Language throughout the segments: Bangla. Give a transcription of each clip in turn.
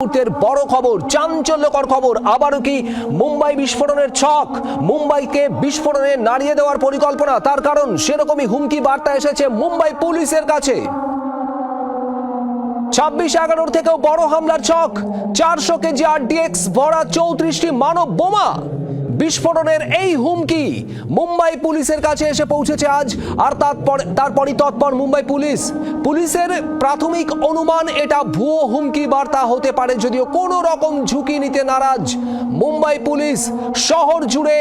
মুহূর্তের বড় খবর, চাঞ্চল্যকর খবর। আবারও কি মুম্বাই বিস্ফোরণের ছক, মুম্বাইকে বিস্ফোরণে নাড়িয়ে দেওয়ার পরিকল্পনা? তার কারণ সেরকমই হুমকি বার্তা এসেছে মুম্বাই পুলিশের কাছে। 26/11 থেকেও বড় হামলার ছক, 400 কেজি RDX ভরা 34টি মানব বোমা বিস্ফোরণের এই হুমকি মুম্বাই পুলিশের কাছে এসে পৌঁছেছে আজ। আর তারপরই তৎপর মুম্বাই পুলিশের প্রাথমিক অনুমান এটা ভুয়ো হুমকি বার্তা হতে পারে, যদিও কোনো রকম ঝুঁকি নিতে নারাজ মুম্বাই পুলিশ। শহর জুড়ে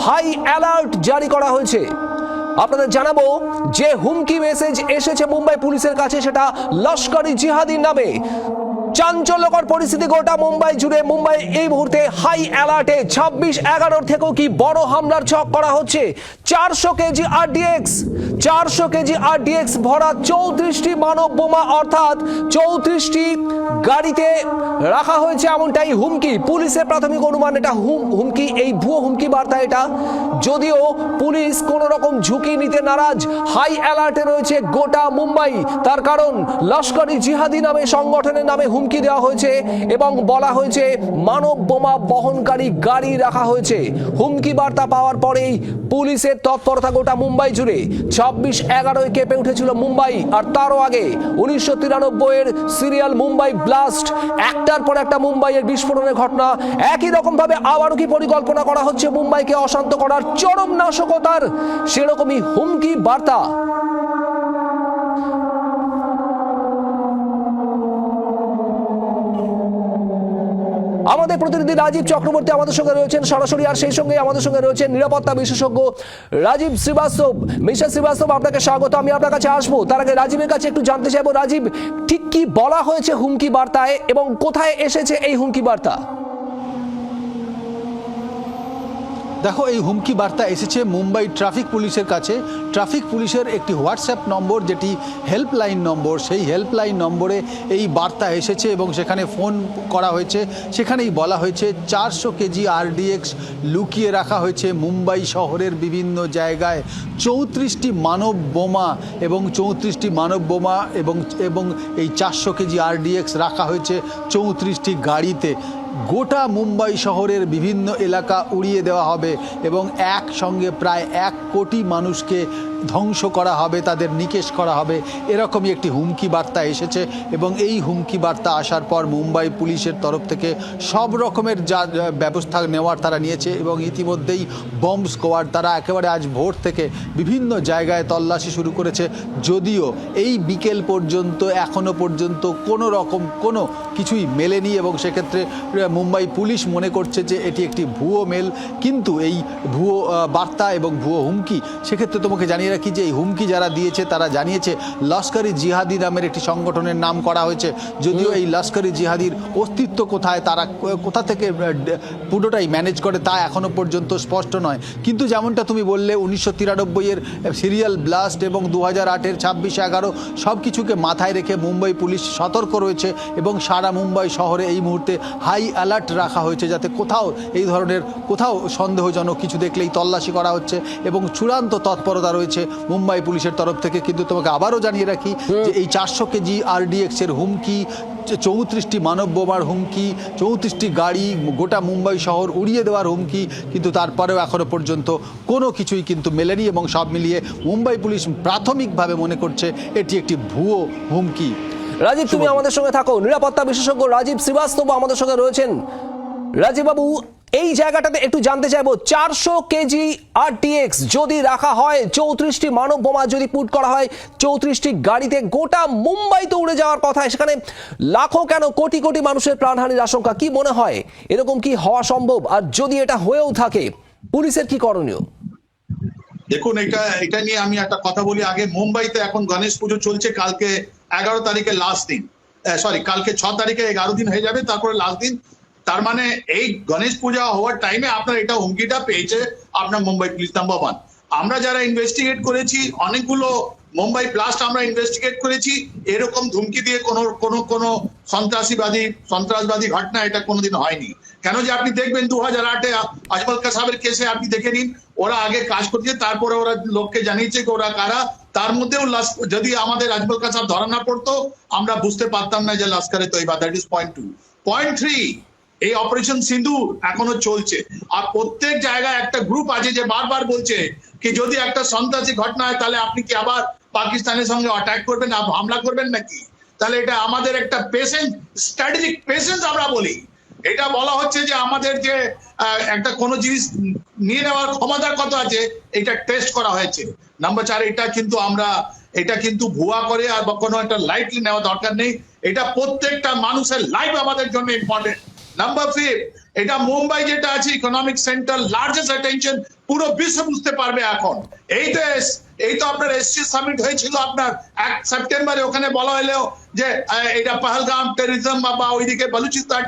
হাই অ্যালার্ট জারি করা হয়েছে। আপনাদের জানাবো যে হুমকি মেসেজ এসেছে মুম্বাই পুলিশের কাছে সেটা লস্করি জিহাদির নামে। চাঞ্চল্যকর পরিস্থিতি গোটা মুম্বাই জুড়ে। মুম্বাই এই মুহূর্তে হাই অ্যালার্টে। 26/11 থেকেও কি বড় হামলার ছক করা হচ্ছে। 400 কেজি RDX ভরা 34টি মানব বোমা, অর্থাৎ 34টি গাড়িতে রাখা হয়েছে, এমনটাই হুমকি। পুলিশের প্রাথমিক অনুমান এটা হুমকি, এই ভুয়ো হুমকি বার্তা এটা। যদিও পুলিশ কোন রকম ঝুঁকি নিতে নারাজ, হাই অ্যালার্টে রয়েছে গোটা মুম্বাই। তার কারণ লস্করি জিহাদি নামে সংগঠনের নামে হুমকি দেওয়া হয়েছে এবং বলা হয়েছে মানব বোমা বহনকারী গাড়ি রাখা হয়েছে। হুমকি বার্তা পাওয়ার পরেই পুলিশের তৎপরতা গোটা মুম্বাই জুড়ে। 26/11 কেঁপে উঠেছিল মুম্বাই, আর তারও আগে 1993 সিরিয়াল মুম্বাই ব্লাস্ট, একটার পর একটা মুম্বাইয়ের বিস্ফোরণের ঘটনা। একই রকম ভাবে আবারও কি পরিকল্পনা করা হচ্ছে মুম্বাইকে অশান্ত করার, চরম নাশকতার সেরকমই হুমকি বার্তা। আমাদের প্রতিনিধি রাজীব চক্রবর্তী আমাদের সঙ্গে রয়েছেন সরাসরি, আর সেই সঙ্গে আমাদের সঙ্গে রয়েছেন নিরাপত্তা বিশেষজ্ঞ রাজীব শ্রীবাস্তব। মিস্টার শ্রীবাস্তব, আপনাকে স্বাগত। আমি আপনার কাছে আসবো, তার আগে রাজীবের কাছে একটু জানতে চাইবো, রাজীব ঠিক কি বলা হয়েছে হুমকি বার্তায় এবং কোথায় এসেছে এই হুমকি বার্তা? দেখো, এই হুমকি বার্তা এসেছে মুম্বাই ট্রাফিক পুলিশের কাছে। ট্রাফিক পুলিশের একটি হোয়াটসঅ্যাপ নম্বর, যেটি হেল্পলাইন নম্বর, সেই হেল্পলাইন নম্বরে এই বার্তা এসেছে এবং সেখানে ফোন করা হয়েছে। সেখানেই বলা হয়েছে 400 কেজি RDX লুকিয়ে রাখা হয়েছে মুম্বাই শহরের বিভিন্ন জায়গায়। 34টি মানব বোমা এবং এই 400 কেজি RDX রাখা হয়েছে 34টি গাড়িতে। গোটা মুম্বাই শহরের বিভিন্ন এলাকা উড়িয়ে দেওয়া হবে এবং একসঙ্গে প্রায় 1 কোটি মানুষকে ধ্বংস করা হবে, তাদের নিকেশ করা হবে, এরকমই একটি হুমকি বার্তা এসেছে। এবং এই হুমকি বার্তা আসার পর মুম্বাই পুলিশের তরফ থেকে সব রকমের যা ব্যবস্থা নেওয়ার তারা নিয়েছে এবং ইতিমধ্যেই বম্ব স্কোয়াড তারা একেবারে আজ ভোর থেকে বিভিন্ন জায়গায় তল্লাশি শুরু করেছে। যদিও এই বিকেল পর্যন্ত এখনও পর্যন্ত কোনো কিছুই মেলেনি এবং সেক্ষেত্রে মুম্বাই পুলিশ মনে করছে যে এটি একটি ভুয়ো মেল। কিন্তু এই ভুয়ো বার্তা এবং ভুয়ো হুমকি, সেক্ষেত্রে তোমাকে জানিয়ে রাখি যে এই হুমকি যারা দিয়েছে তারা জানিয়েছে লস্করি জিহাদি নামের একটি সংগঠনের নাম করা হয়েছে। যদিও এই লস্করি জিহাদির অস্তিত্ব কোথায়, তারা কোথা থেকে পুরোটাই ম্যানেজ করে তা এখনও পর্যন্ত স্পষ্ট নয়। কিন্তু যেমনটা তুমি বললে, 1993 সিরিয়াল ব্লাস্ট এবং 2008 26/11 সব কিছুকে মাথায় রেখে মুম্বাই পুলিশ সতর্ক রয়েছে এবং সারা মুম্বাই শহরে এই মুহূর্তে হাই অ্যালার্ট রাখা হয়েছে, যাতে কোথাও সন্দেহজনক কিছু দেখলেই তল্লাশি করা হচ্ছে এবং চূড়ান্ত তৎপরতা রয়েছে মুম্বাই পুলিশের তরফ থেকে। কিন্তু তোমাকে আবারও জানিয়ে রাখি যে এই 400 কেজি RDX এর হুমকি, 34টি মানব বোমার হুমকি, 34টি গাড়ি, গোটা মুম্বাই শহর উড়িয়ে দেওয়ার হুমকি, কিন্তু তারপরেও এখনো পর্যন্ত কোনো কিছুই কিন্তু মেলেনি এবং সব মিলিয়ে মুম্বাই পুলিশ প্রাথমিকভাবে মনে করছে এটি একটি ভুয়ো হুমকি। রাজীব, তুমি আমাদের সঙ্গে থাকো। নিরাপত্তা বিশেষজ্ঞ রাজীব শ্রীবাস্তব আমাদের সঙ্গে রয়েছেন। রাজীব বাবু, এই জায়গাটাতে একটু জানতে চাইবো, 400 কেজি RDX যদি রাখা হয়, 34টি মানব বোমা যদি পুট করা হয় 34টি গাড়িতে, গোটা মুম্বাই তো উড়ে যাওয়ার কথা, সেখানে লাখো কেন কোটি কোটি মানুষের প্রাণহানির আশঙ্কা। কি মনে হয় এরকম কি হওয়া সম্ভব? আর যদি এটা হয়েও থাকে, পুলিশের কি করণীয়? দেখুন, এটা নিয়ে আমি একটা কথা বলি আগে। মুম্বাইতে এখন গণেশ পুজো চলছে, কালকে 11 তারিখে লাস্ট দিন, কালকে 6 তারিখে 11 দিন হয়ে যাবে, তারপরে লাস্ট দিন। তার মানে এই গণেশ পূজা হওয়ার টাইমে আপনার এটা হুমকিটা পেয়েছে আপনার মুম্বাই পুলিশ। নাম্বার 1, আমরা যারা ইনভেস্টিগেট করেছি, অনেকগুলো মুম্বাই ব্লাস্ট আমরা ইনভেস্টিগেট করেছি, এরকম ধুমকি দিয়ে কোনো সন্ত্রাসবাদী ঘটনা এটা কোনোদিন হয়নি। কেন যে আপনি দেখবেন 2008 আজমল কাসাবের কেসে আপনি দেখে নিন, ওরা আগে কাজ করছে, তারপরে ওরা লোককে জানিয়েছে ওরা কারা। তার মধ্যেও যদি আমাদের আজমল কাসাব ধরা না পড়তো, আমরা বুঝতে পারতাম না যে লস্করে তৈবা। That is point 2। .3 এই অপারেশন সিন্দুর এখনো চলছে। আর প্রত্যেক জায়গায় একটা গ্রুপ আছে যে বারবার বলছে কি যদি একটা সন্ত্রাসী ঘটনা হয় তাহলে আপনি কি আবার পাকিস্তানের সঙ্গে অ্যাটাক করবেন, হামলা করবেন নাকি? তাহলে এটা আমাদের একটা পেশেন্স, স্ট্র্যাটেজিক পেশেন্স আমরা বলি। এটা বলা হচ্ছে যে আমাদের যে একটা কোনো জিনিস নিয়ে নেওয়ার ক্ষমতা কত আছে এটা টেস্ট করা হয়েছে। নাম্বার 4, এটা কিন্তু ভুয়া করে আর কোনো একটা লাইটলি নেওয়া দরকার নেই। এটা প্রত্যেকটা মানুষের লাইফ আমাদের জন্য ইম্পর্টেন্ট। নাম্বার 5, এটা মুম্বাই যেটা আছে ইকোনমিক সেন্টার, লার্জেস্ট অ্যাটেনশন পুরো বিশ্ব বুঝতে পারবে এখন। এই তো আপনার এসসি সামিট হয়েছিল আপনার 1 সেপ্টেম্বরে, ওখানে বলা হলো যে এটা পহলগাম টেররিজম বা ওইদিকে বালুচিস্তান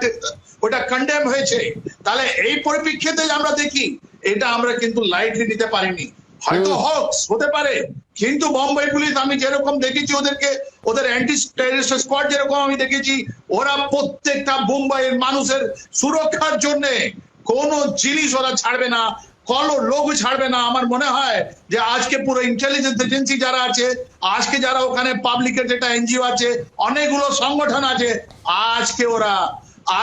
ওটা কন্ডেম হয়েছে। তাহলে এই পরিপ্রেক্ষিতে আমরা দেখি এটা আমরা কিন্তু লাইটলি নিতে পারিনি। হয়তো হক্স হতে পারে, কিন্তু বোম্বাই পুলিশ আমি যেরকম দেখেছি ওদের অ্যান্টি টেররিস্ট স্কোয়াড যেরকম আমি দেখেছি, ওরা প্রত্যেকটা মুম্বাইয়ের মানুষের সুরক্ষার জন্য কোনো জিনিস ওরা ছাড়বে না, কোনো লোক ছাড়বে না। আমার মনে হয় যে আজকে পুরো ইন্টেলিজেন্স এজেন্সি যারা আছে, আজকে যারা ওখানে পাবলিকের যেটা এনজিও আছে, অনেকগুলো সংগঠন আছে,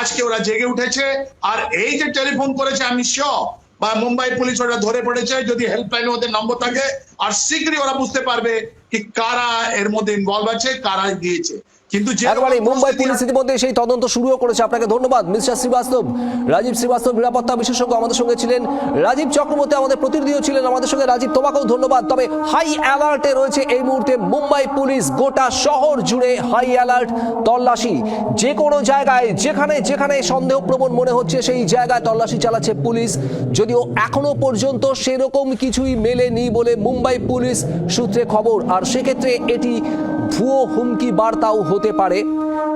আজকে ওরা জেগে উঠেছে। আর এই যে টেলিফোন করেছে আমি শিওর বা মুম্বাই পুলিশ ওরা ধরে পড়েছে, যদি হেল্পলাইনে ওদের নম্বর থাকে, আর শীঘ্রই ওরা বুঝতে পারবে কি কারা এর মধ্যে ইনভলভ আছে, কারা দিয়েছে। কিন্তু একেবারে মুম্বাই পুলিশ ইতিমধ্যে সেই তদন্ত শুরুও করেছে। আপনাকে ধন্যবাদ মিস্টার শ্রীবাস্তব। রাজীব শ্রীবাস্তব নিরাপত্তা বিশেষজ্ঞ আমাদের সঙ্গে ছিলেন। রাজীব চক্রবর্তী আমাদের প্রতিনিধিও ছিলেন আমাদের সঙ্গে। রাজীব, তোমাকেও ধন্যবাদ। তবে হাই অ্যালার্টে রয়েছে এই মুহূর্তে মুম্বাই পুলিশ, গোটা শহর জুড়ে হাই অ্যালার্ট, তল্লাশি। যে কোনো জায়গায় যেখানে সন্দেহপ্রবণ মনে হচ্ছে সেই জায়গায় তল্লাশি চালাচ্ছে পুলিশ, যদিও এখনো পর্যন্ত সেরকম কিছুই মেলেনি বলে মুম্বাই পুলিশ সূত্রে খবর। আর সেক্ষেত্রে এটি ভুয়ো হুমকি বার্তাও হতে পারে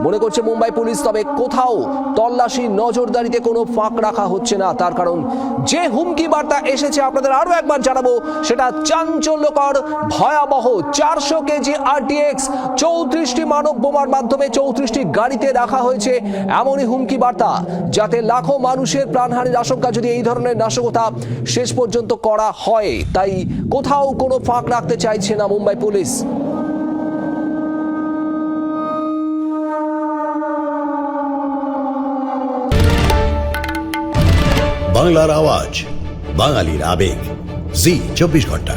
মনে করছে মুম্বাই পুলিশ। তবে কোথাও তল্লাশি নজরদারিতে কোনো ফাঁক রাখা হচ্ছে না, তার কারণ যে হুমকি বার্তা এসেছে আপনাদের আরো একবার জানাবো, সেটা চাঞ্চল্যকর, ভয়াবহ। 400 কেজি RDX, 34টি মানব বোমার মাধ্যমে 34টি গাড়িতে রাখা হয়েছে এমনই হুমকি বার্তা, যাতে লাখো মানুষের প্রাণহানির আশঙ্কা যদি এই ধরনের নাশকতা শেষ পর্যন্ত করা হয়। তাই কোথাও কোনো ফাঁক রাখতে চাইছে না মুম্বাই পুলিশ। বাংলার আওয়াজ, বাঙালির আবেগ, জি 24 ঘন্টা।